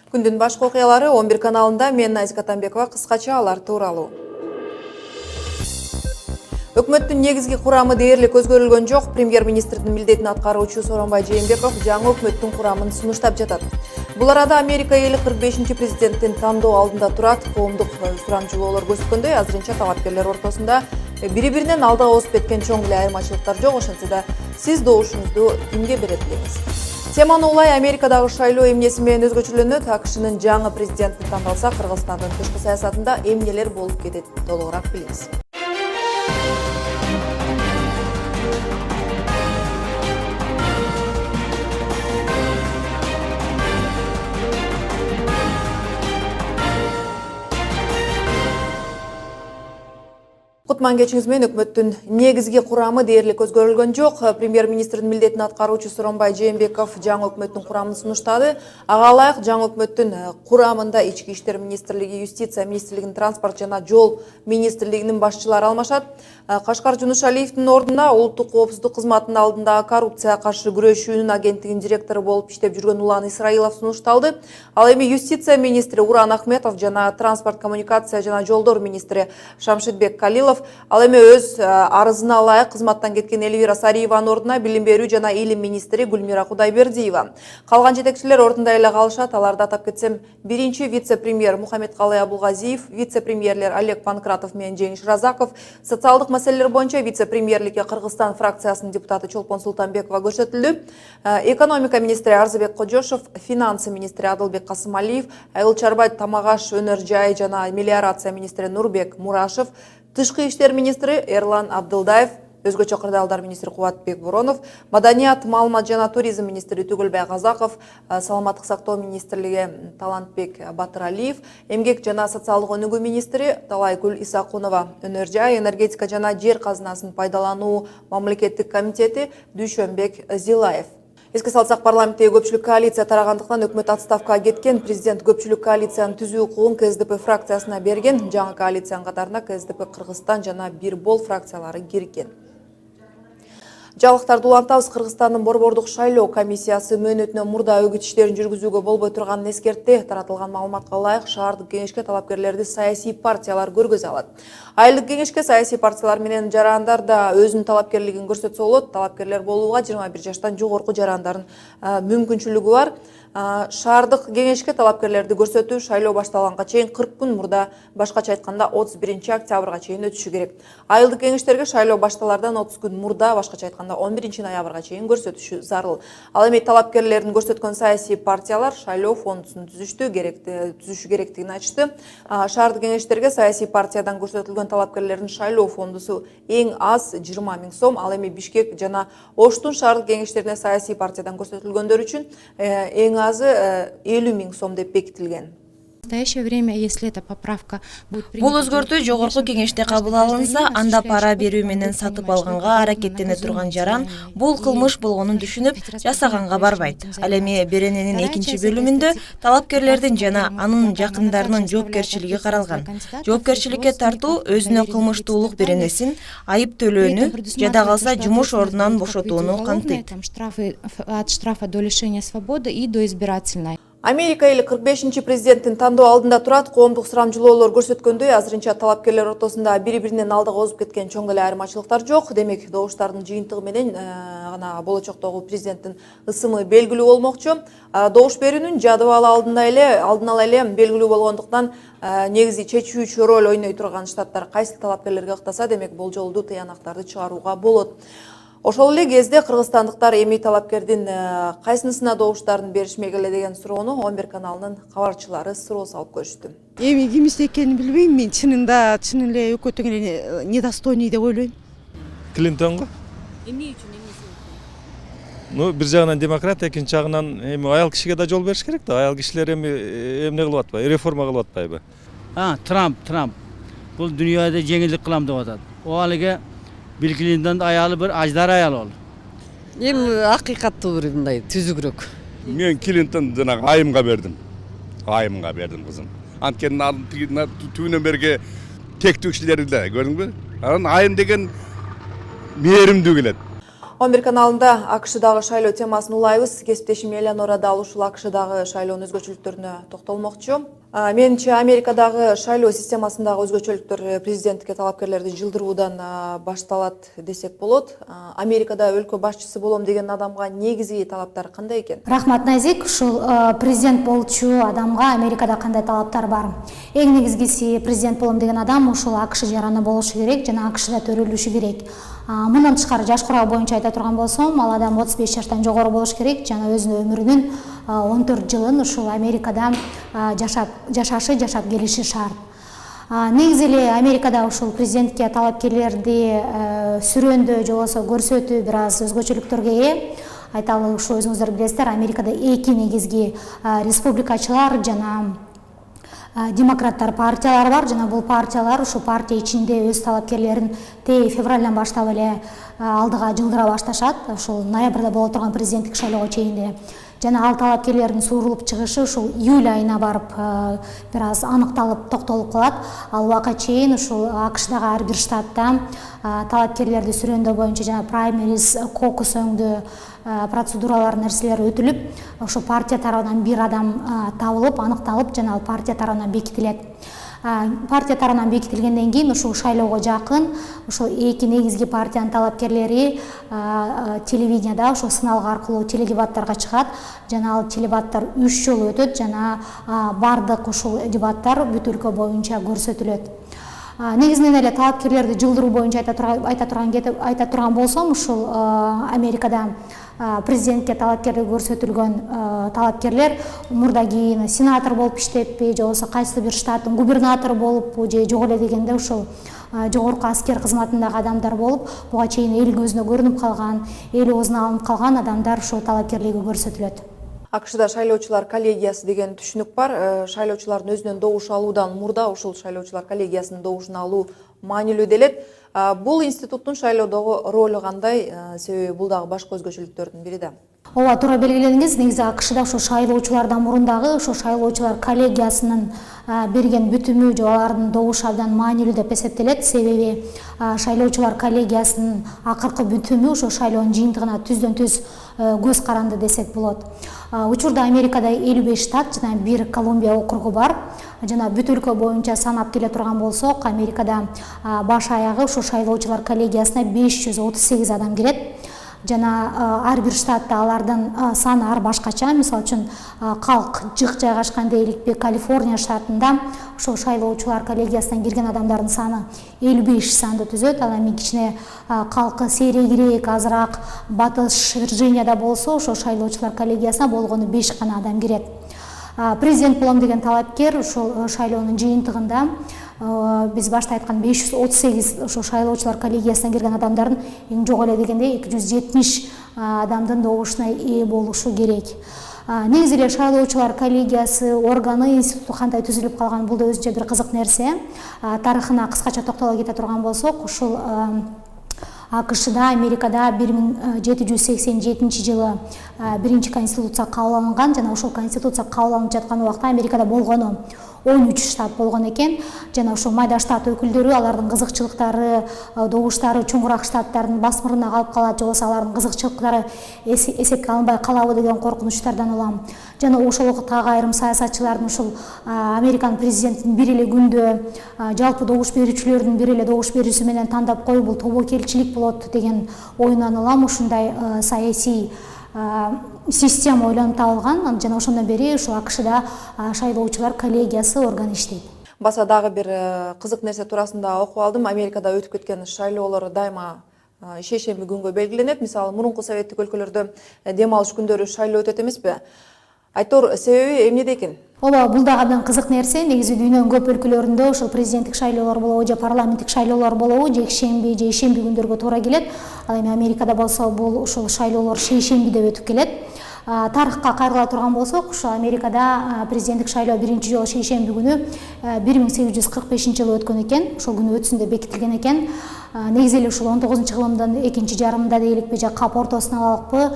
Күндүн башкы окуялары 11 каналында мен Назика Атамбекова кыскача алар тууралуу. Өкмөттүн негизги курамы дээрлик өзгөрүлгөн жок. Премьер-министрдин милдетин аткаруучу Сооронбай Жээнбеков жаңы өкмөттүн курамын сунуштап жатат. Бул арада Америка эли 45-президенттин тандоо алдында турат. Коомдук сурамжылоолор көрсөткөндөй, азырынча талапкерлер ортосунда бири-биринен алда озуп кеткен чоң эле айырмачылыктар жок. Ошентсе да сиз добушуңузду кимге берет элеңиз? Теманы улай Америкадагы шайлоо эмнеси менен өзгөчөлөнөт? АКШнын жаңы президенти тандалса, Кыргызстандын тышкы саясатында эмнелер болуп кетет? Толугураак билиңиз. Кутман кечиңиз менен өкмөттүн негизги курамы дээрлик өзгөрүлгөн жок. Премьер-министрдин милдетин аткаруучу Сооронбай Жээнбеков жаңы өкмөттүн курамын сунуштады. Ага ылайык жаңы өкмөттүн курамында Ички иштер министрлиги, юстиция министрлигинин, транспорт жана жол министрлигинин башчылары алмашат. Кашкар Жунушалиевдин ордуна улуттук коопсуздук кызматынын алдындагы коррупцияга каршы күрөшүүнүн агенттигинин директору болуп иштеп жүргөн Улан Исраилов сунушталды. Ал эми юстиция министри Уран Ахметов жана транспорт, коммуникация жана жолдор министри Шамшитбек Калилов ал эми өз арызына ылайык кызматтан кеткен Элвира Сариеванын ордуна билим берүү жана илим министри Гүлмира Кудайбердиева. Калган жетекчилер ордунда эле калышат. Аларды атап кетсем, биринчи вице-премьер Мухаммедкалый Абулгазиев, вице-премьерлер Олег Панкратов менен Жеңиш Разаков, социалдык маселелер боюнча вице-премьерликке Кыргызстан фракциясынын депутаты Чолпон Султанбекова көрсөтүлдү. Экономика министри Арзыбек Кожошов, финансы министри Адылбек Касымалиев, Айыл чарба тамак аш өнөр жай жана мелиорация министри Нурбек Мурашев, тышкы иштер министри Эрлан Абдылдаев, өзгөчө кырдаалдар министри Кубатбек Боронов, маданият, маалымат жана туризм министри Түгүлбай Казаков, саламаттык сактоо министрлиги Талантбек Батыралиев, эмгек жана социалдык өнүгүү министри Талайгүл Исакунова, өнөр жай, энергетика жана жер казынасын пайдалануу мамлекеттик комитети Дүйшөнбек Зилаев. Эске салсак, парламенттеги көпчүлүк коалиция тарагандыктан өкмөт отставкага кеткен. Президент көпчүлүк коалицияны түзүү укугун КСДП фракциясына берген. Жаңы коалициянын катарына КСДП Кыргызстан жана Бир Бол фракциялары кирген. Жалыктарды улантабыз. Кыргызстандын борбордук шайлоо комиссиясы мөөнөтүнөн мурда өгүт иштерин жүргүзүүгө болбой турганын эскертти. Таратылган маалыматка ылайык, шаардык кеңешке талапкерлерди саясий партиялар көргөзө алат. Айылдык кеңешке саясий партиялар менен жарандар да өзүнүн талапкерлигин көрсөтсө болот. Талапкерлер болууга 21 жаштан жогорку жарандардын мүмкүнчүлүгү бар. Шаардык кеңешке талапкерлерди көрсөтүү шайлоо башталганга чейин 40 күн мурда, башкача айтканда 31 октябрга чейин өтүшү керек. Айылдык кеңештерге шайлоо башталардан 30 күн мурда, башкача айтканда 11 ноябрга чейин көрсөтүшү зарыл. Ал эми талапкерлердин көрсөткөн саясий партиялар шайлоо фондусун түзүшү керектигин айтышты. Шаардык кеңештерге саясий партиядан көрсөтүлгөн талапкерлердин шайлоо фондусу эң аз 20 000 сом. Ал эми Бишкек жана Оштун шаардык кеңештерине саясий партиядан көрсөтүлгөндөр үчүн эң азы 50 000 сом деп бекитилген. Бул өзгөртүү жогорку кеңеште кабыл алынса, анда пара берүү менен сатып алганга аракеттене турган жаран бул кылмыш болгонун түшүнүп, жасаганга барбайт. Ал эми берененин экинчи бөлүмүндө талапкерлердин жана анын жакындарынын жоопкерчилиги каралган. Жоопкерчиликке тартуу өзүнө кылмыштуулук беренесин, айып төлөөнү жада калса жумуш ордунан бошотууну камтыйт. Америка эли 45-президенттин тандоо алдында турат. Коомдук сурамжылоолор көрсөткөндөй, азырынча талапкерлер ортосунда бири-биринен алдыга озуп кеткен чоң эле айырмачылыктар жок. Демек, добуштардын жыйынтыгы менен гана болочоктогу президенттин ысымы белгилүү болмокчу. Добуш берүүнүн жадыбалы алдын ала эле белгилүү болгондуктан негизи чечүүчү роль ойной турган штаттар кайсы талапкерлерге ыктаса, демек болжолдуу тыянактарды чыгарууга болот. Ошол эле кезде кыргызстандыктар эми талапкердин кайсынысына добуштарын беришмек эле деген суроону 11 каналынын кабарчылары суроо салып көрүштү. Эми кимиз экенин билбейм, мен чын эле өкөтөң эле недостойный деп ойлойм. Клинтонго. Эмне үчүн? Бир жагынан демократ, экинчи жагынан эми аял кишиге да жол бериш керек да. Аял кишилер эми эмне кылып атпайбы, реформа кылып атпайбы? Трамп. Бул дүйнөдө жеңилдик кылам деп атат. Алыга Билл Клинтон аялы bir аждар аял ол. Эми акыйкаттуу бир мындай түзүгүрөөк. Мен Клинтон жанагы айымга бердим. Айымга бердим кызым. Анткени түбүнөн берге тектүү кишилер да, көрдүңбү? Анан айым деген мээримдүү келет. 11 каналында АКШ-дагы шайлоо темасын улайбыз. Кесиптешим Элеонора дал ушул АКШ-дагы шайлоонун өзгөчөлүктөрүнө токтолмокчу. Менимче Америкадагы шайлоо системасындагы өзгөчөлүктөр президенттикке талапкерлерди жылдыруудан башталат десек болот. Америкада өлкө башчысы болом деген адамга негизги талаптар кандай экен? Рахмат Назик, ушул президент болчу адамга Америкада кандай талаптар бар? Эң негизгиси президент болом деген адам ушул АКШ жараны болушу керек жана АКШда төрөлүшү керек. Мындан тышкары жаш курагы боюнча айта турган болсом, ал адам 35 жаштан жогору болуш керек жана өзүнүн өмүрүнүн 14 жылын ушул Америкада жашап келиши шарт. Негизи эле Америкада ушул президентке талапкерлерди сүрөндө же болбосо көрсөтүү бир аз өзгөчөлүктөргө ээ. Айталы ушу өзүңүздөр билесиздер, Америкада эки негизги республикачылар жана демократтар партиялар бар жана бул партиялар ушу партия ичинде өз талапкерлерин февралдан баштап эле алдыга жылдыра башташат. Ушул ноябрда боло турган президенттик шайлоого чейин эле. Жана ал талапкерлердин suurулуп чыгышы ушул июль айына барып бир аз аныкталып токтолуп калат. Ал убакка чейин ушул АКШдагы ар бир штатта талапкерлерди сүрөндөө боюнча жана праймериз, кокус өңдүү процедуралар нерселер өтүлүп, ошо партия тарабынан бир адам табылып, аныкталып, жана ал партия тарабынан бекитилет. Партия тарабынан бекитилгенден кийин ушул шайлоого жакын ушул эки негизги партиянын талапкерлери телевиденияда ошо сыналгы аркылуу теледебаттарга чыгат жана ал теледебаттар 3 жолу өтөт жана бардык ушул дебаттар бүт өлкө боюнча көрсөтүлөт. Негизинен эле талапкерлерди жылдыруу боюнча айта турган болсом, ушул Америкада президентке талапкерлер көрсөтүлгөн талапкерлер мурда кийин сенатор болуп иштеппи же болбосо кайсы бир штаттын губернатору болуппу же жок эле дегенде ушул жогорку аскер кызматындагы адамдар болуп, буга чейин эл көзүнө көрүнүп калган, эл оозуна алынып калган адамдар ушул талапкерлиги көрсөтүлөт. АКШда шайлоочулар коллегиясы деген түшүнүк бар. Шайлоочулардын өзүнөн добуш алуудан мурда ушул шайлоочулар коллегиясынын добушун алуу маанилүү делет. Бул институттун шайлоодогу ролу кандай? Себеби бул дагы башка өзгөчөлүктөрдүн бири да. Ооба, туура белгиледиңиз. Негизи АКШда ошо шайлоочулардан мурун дагы ошо шайлоочулар коллегиясынын берген бүтүмү же алардын добушу абдан маанилүү деп эсептелет. Себеби шайлоочулар коллегиясынын акыркы бүтүмү ошо шайлоонун жыйынтыгына түздөн түз көз каранды десек болот. Учурда Америкада 55 штат жана 1 Колумбия округу бар. Жана бүт өлкө боюнча санап келе турган болсок, Америкада баш аягы ошо шайлоочулар коллегиясына 538 адам кирет. Жана ар бир штатта алардын саны ар башкача. Мисалы үчүн калк жык жайгашкан дейли Калифорния штатында ошол шайлоочулар коллегиясынан кирген адамдардын саны 55 санды түзөт. Ал эми кичине калкы сейрегирээк, азыраак Батыш Вирджинияда болсо, ошо шайлоочулар коллегиясына болгону 5 гана адам кирет. Президент болом деген талапкер ушул шайлоонун жыйынтыгында биз башта айткан 538 ошо шайлоочулар коллегиясынан кирген адамдардын эң жок эле дегенде 270 адамдын добушуна ээ болушу керек. Негизи эле шайлоочулар коллегиясы, органы, институту кандай түзүлүп калган, бул да өзүнчө бир кызык нерсе. Тарыхына кыскача токтоло кете турган болсок, ушул АКШда, Америкада 1787 жылы биринчи конституция кабыл алынган жана ошол конституция кабыл алынып жаткан убакта Америкада болгону 13 штат болгон экен. Жана ошол майда штат өкүлдөрү алардын кызыкчылыктары, добуштары чоңураак штаттардын басмырына калып калат, же болбосо алардын кызыкчылыктары эсепке алынбай калабы деген коркунучтардан улам. Жана ошол убакыттагы айрым саясатчылардын ушул Американын президентин бир эле күндө жалпы добуш берүүчүлөрдүн бир эле добуш берүүсү менен тандап коюу бул тобокелчилик болот деген оюнан улам ушундай саясий система ойлонуп табылган. Жана ошондон бери ушул АКШда шайлоочулар коллегиясы органы иштейт. Баса дагы бир кызык нерсе туурасында окуп алдым. Америкада өтүп кеткен шайлоолор дайыма шейшемби күнгө белгиленет. Мисалы, мурунку советтик өлкөлөрдө дем алыш күндөрү шайлоо өтөт эмеспи? Айтор себеби эмнеде экен? Ооба, бул дагы абдан кызык нерсе. Негизи дүйнөнүн көп өлкөлөрүндө ошол президенттик шайлоолор болобу же парламенттик шайлоолор болобу жекшемби же ишемби күндөргө туура келет. Ал эми Америкада болсо бул ушул шайлоолор шейшембиде өтүп келет. тарыхка кайрыла турган болсок, ушу Америкада президенттик шайлоо биринчи жолу шейшемби күнү 1845-жылы өткөн экен. Ошол күнү өтсүн деп бекитилген экен. Негизи эле ушул 19-жылымдын экинчи жарымында дейликпи же кап ортосуна алыкпы,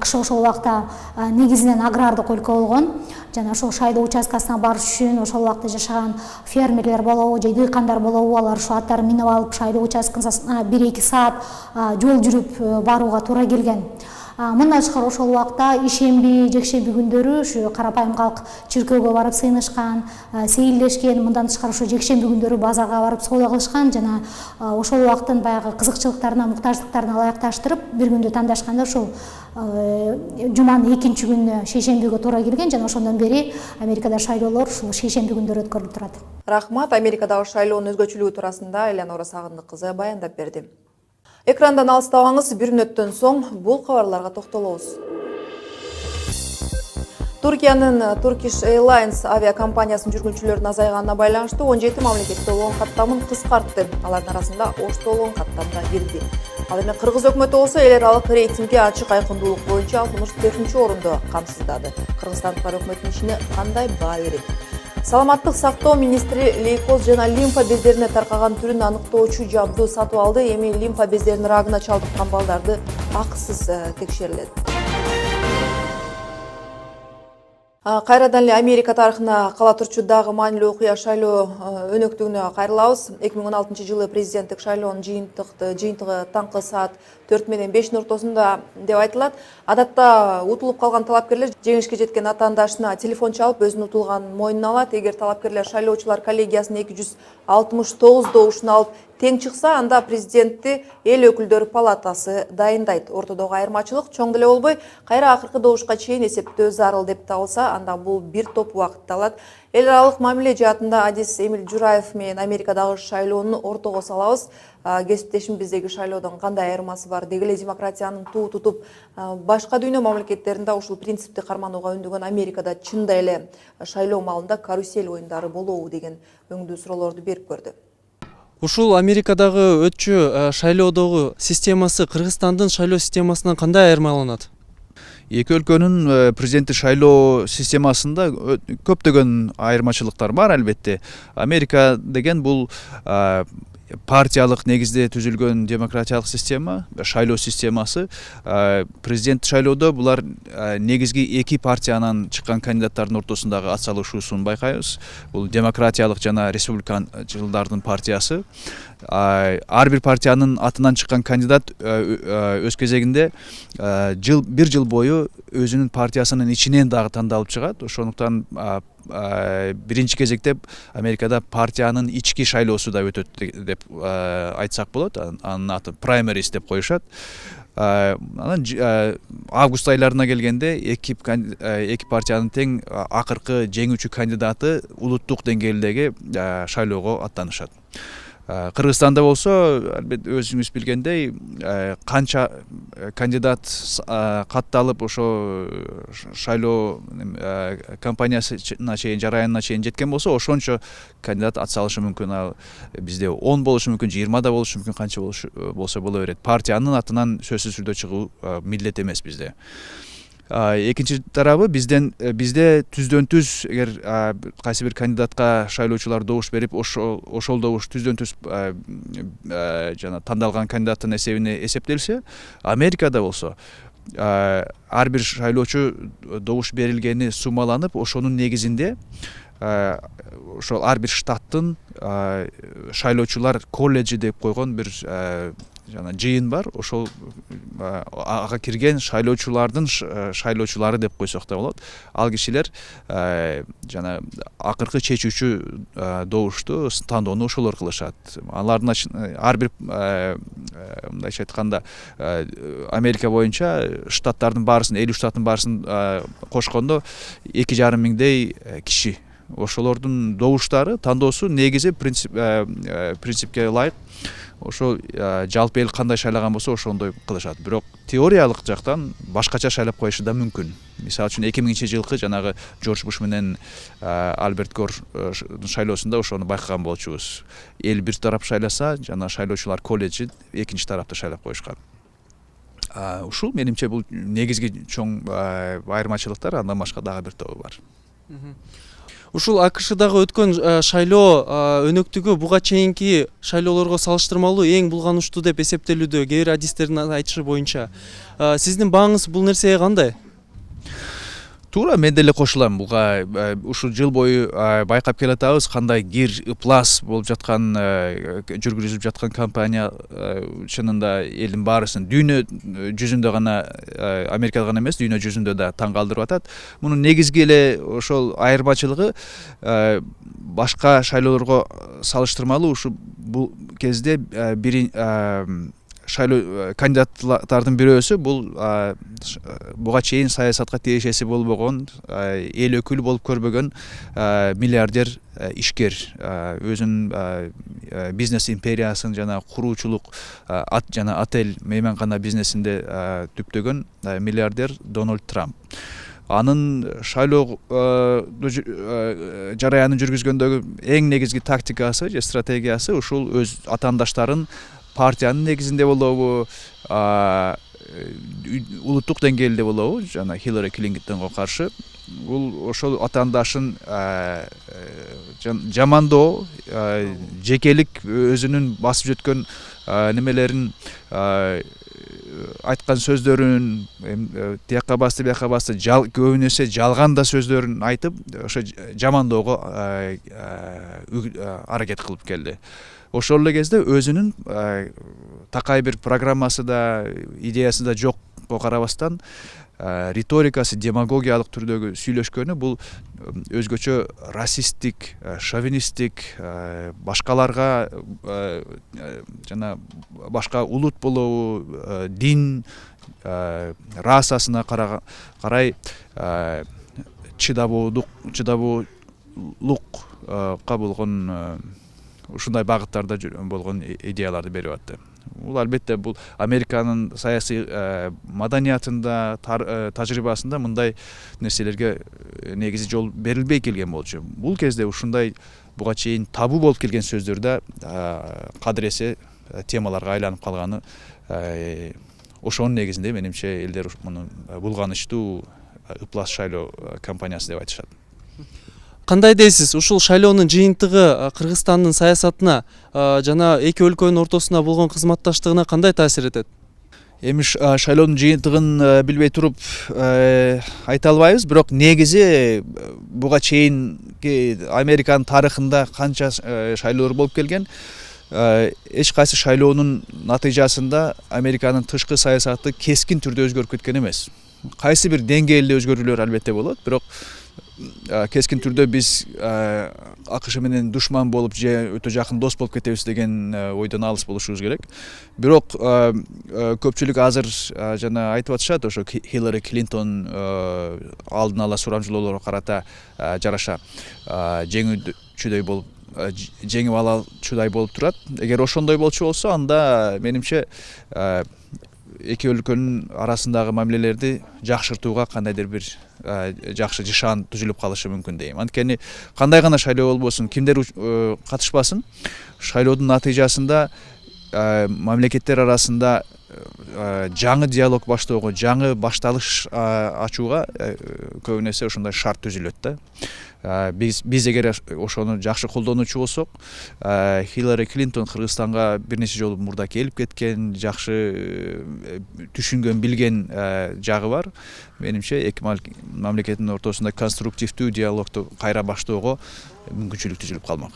киши ошол убакта негизинен агрардык өлкө болгон. Жана ошол шайлоо участкасына барыш үчүн ошол убакта жашаган фермерлер болобу же дыйкандар болобу, алар ушу аттарын минип алып шайлоо участкасына 1-2 саат жол жүрүп барууга туура келген. Мындан тышкары ошол убакта ишемби, жекшемби күндөрү ушу карапайым калк чиркөөгө барып сыйынышкан, сейилдешкен. Мындан тышкары ушу жекшемби күндөрү базарга барып соода кылышкан жана ошол убакыттын баягы кызыкчылыктарына, муктаждыктарына ылайыкташтырып бир күндү тандашканда ушул жуманын экинчи күнүнө шейшембиге туура келген жана ошондон бери Америкада шайлоолор ушул шейшемби күндөрү өткөрүлүп турат. Рахмат. Америкадагы шайлоонун өзгөчөлүгү туурасында Элянора Сагындык кызы баяндап берди. Экрандан алыстабаңыз, бир мүнөттөн соң бул кабарларга токтолобуз. Туркиянын Turkish Airlines авиакомпаниясынын жүргүнчүлөрүнүн азайганына байланыштуу 17 мамлекет толгон каттамын кыскартты. Алардын арасында Ош толгон каттам да кирди. Ал эми Кыргыз өкмөтү болсо эл аралык рейтингге ачык айкындуулук боюнча 64-орунду камсыздады. Кыргызстандыктар өкмөттүн ишине кандай баа берет? Саламаттык сактоо министри лейкоз жана лимфа бездерине таркаган түрүн аныктоочу жабдуу сатып алды. Эми лимфа бездеринин рагына чалдыккан балдарды акысыз текшерилет. Кайрадан эле Америка тарыхына кала турчу дагы маанилүү окуя шайлоо өнөктүгүнө кайрылабыз. 2016-жылы президенттик шайлоонун жыйынтыгы таңкы саат 4 менен 5 ортосунда деп айтылат. Адатта утулуп калган талапкерлер жеңишке жеткен атаандашына телефон чалып өзүнүн утулганын мойнуна алат. Эгер талапкерлер шайлоочулар коллегиясынын 269 добушун алып тең чыкса, анда президентти эл өкүлдөрү палатасы дайындайт. Ортодогу айырмачылык чоң деле болбой, кайра акыркы добушка чейин эсептөө зарыл деп табылса, анда бул бир топ убакытты алат. Эл аралык мамиле жаатында Адис Эмил Жураев менен Америкадагы шайлоону ортого салабыз. Кесиптешим биздеги шайлоодон кандай айырмасы бар? Деги эле демократиянын туу тутуп, башка дүйнө мамлекеттеринде ушул принципти карманууга үндөгөн Америкада чында эле шайлоо маалында карусель оюндары болобу деген өңдүү суроолорду берип көрдү. Ушул Америкадагы өтчү шайлоодогу системасы Кыргызстандын шайлоо системасынан кандай айырмаланат? Эки өлкөнүн президенттик шайлоо системасында көптөгөн айырмачылыктар бар албетте. Америка деген бул партиялык негизде түзүлгөн демократиялык система, шайлоо системасы. Президент шайлоодо булар негизги эки партиянан чыккан кандидаттардын ортосундагы ат салышуусун байкайбыз. Бул демократиялык жана республиканчылдардын партиясы. Ар бир партиянын атынан чыккан кандидат өз кезегинде бир жыл бою өзүнүн партиясынын ичинен дагы тандалып чыгат. Ошондуктан биринчи кезекте Америкада партиянын ички шайлоосу да өтөт деп айтсак болот. Анын аты праймерис деп коюшат. Анан август айларына келгенде эки партиянын тең акыркы жеңүүчү кандидаты улуттук деңгээлдеги шайлоого аттанышат. Кыргызстанда болсо, албетте өзүңүз билгендей, канча кандидат катталып ошо шайлоо кампаниясына чейин, жараянына чейин жеткен болсо, ошончо кандидат ат салышы мүмкүн. Бизде 10 болушу мүмкүн, 20 да болушу мүмкүн, канча болсо боло берет. Партиянын атынан сөзсүз түрдө чыгуу милдет эмес бизде. Экинчи тарабы бизде түздөн түз эгер кайсы бир кандидатка шайлоочулар добуш берип, ошол добуш түздөн түз жана тандалган кандидаттын эсебине эсептелсе, Америкада болсо ар бир шайлоочу добуш берилгени суммаланып, ошонун негизинде ошол ар бир штаттын шайлоочулар колледжи деп койгон бир жана жыйын бар. Ошол ага кирген шайлоочулардын шайлоочулары деп койсок да болот. Ал кишилер жана акыркы чечүүчү добушту, тандоону ошолор кылышат. Алардын ар бир мындайча айтканда Америка боюнча штаттардын баарысын, 50 штаттын баарысын кошкондо 2,5 миңдей киши. Ошолордун добуштары, тандоосу негизи принципке ылайык. Ошо жалпы эл кандай шайлаган болсо ошондой кылышат. Бирок теориялык жактан башкача шайлап коюшу да мүмкүн. Мисалы үчүн 2000-жылкы жанагы Джордж Буш менен Альберт Гор шайлоосунда ошону байкаган болчубуз. Эл бир тарап шайласа, жана шайлоочулар колледжи экинчи тарапта шайлап коюшкан. ушул менимче бул негизги чоң айырмачылыктар, андан башка дагы бир тобу бар. Ушул АКШдагы өткөн шайлоо өнөктүгү буга чейинки шайлоолорго салыштырмалуу эң булганычтуу деп эсептелүүдө, кээ бир адистердин айтышы боюнча. Сиздин бааңыз бул нерсеге кандай? Туура, мен деле кошулам. Буга ушул жыл бою байкап келатабыз кандай кир ыплас болуп жаткан, жүргүзүлүп жаткан компания чынында элдин баарысын дүйнө жүзүндө гана, Америкада гана эмес, дүйнө жүзүндө да таң калтырып атат. Мунун негизги эле ошол айырмачылыгы башка шайлоолорго салыштырмалуу ушу бул кезде шайлоо кандидаттардын бирөөсү бул буга чейин саясатка тиешеси болбогон, эл өкүлү болуп көрбөгөн миллиардер ишкер, өзүнүн бизнес империясын жана куруучулук жана отель мейманкана бизнесинде түптөгөн миллиардер Дональд Трамп. Анын шайлоо жараянын жүргүзгөндөгү эң негизги тактикасы же стратегиясы ушул өз атаандаштарын партиянын негизинде болобу, улуттук деңгээлде болобу, жана Хиллари Клинтонго каршы бул ошол атаандашын жамандоо, жекелик өзүнүн басып өткөн немелерин, айткан сөздөрүн, тияка басты, бияка басты, көбүнесе жалган да сөздөрүн айтып, ошо жамандоого аракет кылып келди. Ошол эле кезде өзүнүн такай бир программасы да, идеясы да жокко карабастан риторикасы демагогиялык түрдөгү сүйлөшкөнү бул өзгөчө расисттик, шовинисттик, башкаларга жана башка улут болобу, дин, расасына карай чыдабуулукка болгон ушундай багыттарда болгон идеяларды берип атты. Бул албетте бул Американын саясий маданиятында, тажрыйбасында мындай нерселерге негизи жол берилбей келген болчу. Бул кезде ушундай буга чейин табу болуп келген сөздөрдө кадыресе темаларга айланып калганы, ошонун негизинде менимче элдер муну булганычтуу ыплас шайлоо кампаниясы деп айтышат. Кандай дейсиз, ушул шайлоонун жыйынтыгы Кыргызстандын саясатына жана эки өлкөнүн ортосуна болгон кызматташтыгына кандай таасир этет? Эми шайлоонун жыйынтыгын билбей туруп айта албайбыз, бирок негизи буга чейинки Американын тарыхында канча шайлоолор болуп келген, эч кайсы шайлоонун натыйжасында Американын тышкы саясаты кескин түрдө өзгөрүп кеткен эмес. Кайсы бир деңгээлде өзгөрүүлөр албетте болот, бирок кескин түрдө биз АКШ менен душман болуп же өтө жакын дос болуп кетебиз деген ойдон алыс болушубуз керек. Бирок көпчүлүк азыр жана айтып атышат, ошо Хиллари Клинтон алдын ала сурамжылоолорго карата жараша жеңүүчүдөй болуп, жеңип алуучудай болуп турат. Эгер ошондой болчу болсо, анда менимче эки өлкөнүн арасындагы мамилелерди жакшыртууга кандайдыр бир жакшы жышаан түзүлүп калышы мүмкүн дейм. Анткени кандай гана шайлоо болбосун, кимдер катышпасын, шайлоодун натыйжасында мамлекеттер арасында жаңы диалог баштоого, жаңы башталыш ачууга көбүнесе ошондой шарт түзүлөт да. Биз эгер ошону жакшы колдонуучу болсок, Хиллари Клинтон Кыргызстанга бир нече жолу мурда келип кеткен, жакшы түшүнгөн, билген жагы бар. Менимче эки мамлекеттин ортосунда конструктивдүү диалогду кайра баштоого мүмкүнчүлүк түзүлүп калмак.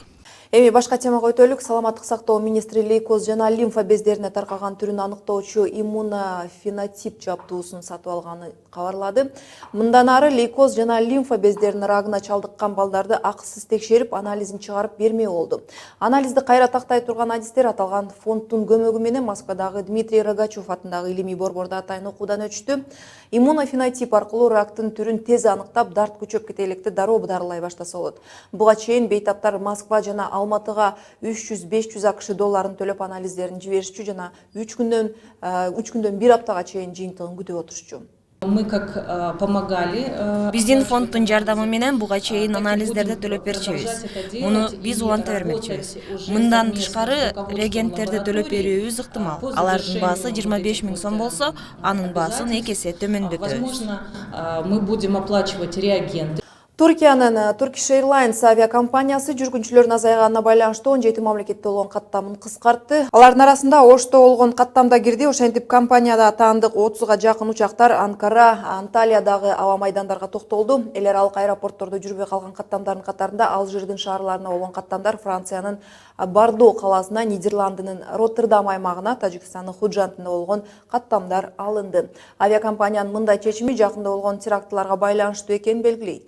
Эми башка темага өтөлүк. Саламаттык сактоо министри лейкоз жана лимфа бездерине таркаган түрүн аныктоочу иммунофенотип жабдуусун сатып алганы кабарлады. Мындан ары лейкоз жана лимфа бездеринин рагына чалдыккан балдарды акысыз текшерип, анализин чыгарып бермей болду. Анализди кайра тактай турган адистер аталган фонддун көмөгү менен Москвадагы Дмитрий Рогачев атындагы илимий борбордо атайын окуудан өтүштү. Иммунофенотип аркылуу рактын түрүн тез аныктап, дарт күчөп кетеликти дароо дарылай баштаса болот. Буга чейин бейтаптар Москва жана Алматыга 300-500 АКШ долларын төлөп анализдерин жиберишчү жана 3 күндөн 1 аптага чейин жыйынтыгын күтүп отурушчу. Мы как помогали. Биздин фонддун жардамы менен буга чейин анализдерди төлөп берчүбүз. Муну биз уланта бермекчибиз. Мындан тышкары реагенттерди төлөп берүүбүз ыктымал. Алардын баасы 25 000 сом болсо, анын баасын 2 эсе төмөндөтөбүз. Мы будем оплачивать реагенты. Түркиянын Turkish Airlines авиакомпаниясы жүргүнчүлөрдүн азайганына байланыштуу 17 мамлекетте болгон каттамын кыскартты. Алардын арасында Ошто болгон каттам да кирди. Ошентип компанияда таандык 30га жакын учактар Анкара, Анталиядагы аба майдандарга токтолду. Эл аралык аэропорттордо жүрбөй калган каттамдардын катарында Алжирдин шаарларына болгон каттамдар Франциянын Бардо каласына, Нидерландынын Роттердам аймагына, Тажикстандын Худжантында болгон каттамдар алынды. Авиакомпаниянын мындай чечими жакында болгон терактларга байланыштуу экенин белгилейт.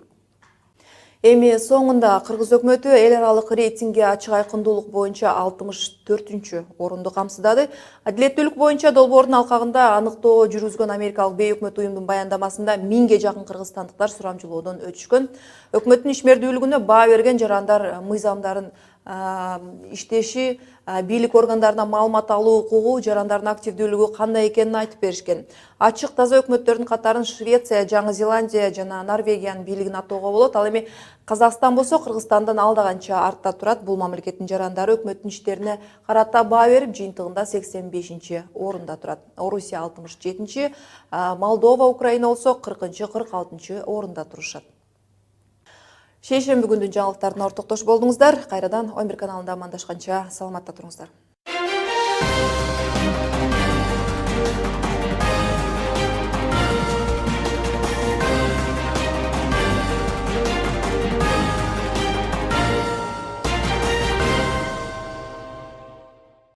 Эми соңунда Кыргыз өкмөтү эл аралык рейтингге ачык айкындуулук боюнча 64-чү орунду камсыздады. Адилеттүүлүк боюнча долбоордун алкагында аныктоо жүргүзгөн Америкалык бейөкмөт уюмдун баяндамасында 1000ге жакын кыргызстандыктар сурамжылоодон өтүшкөн. Өкмөттүн ишмердүүлүгүнө баа берген жарандар мыйзамдарын иштеши, бийлик органдарына маалымат алуу укугу, жарандардын активдүүлүгү кандай экенин айтып беришкен. Ачык таза өкмөттөрдүн катарын Швеция, Жаңы Зеландия жана Норвегиянын бийлигин атоого болот. Ал эми Казакстан болсо Кыргызстандан алда канча артта турат. Бул мамлекеттин жарандары өкмөттүн иштерине карата баа берип, жыйынтыгында 85-чи орунда турат. Орусия 67-чи, Молдова, Украина болсо 40-чы, 46-чы орунда турушат. Шейшемби күндүн жаңылыктарына ортоктош болдуңуздар. Кайрадан 11 каналында амандашканча саламатта туруңуздар.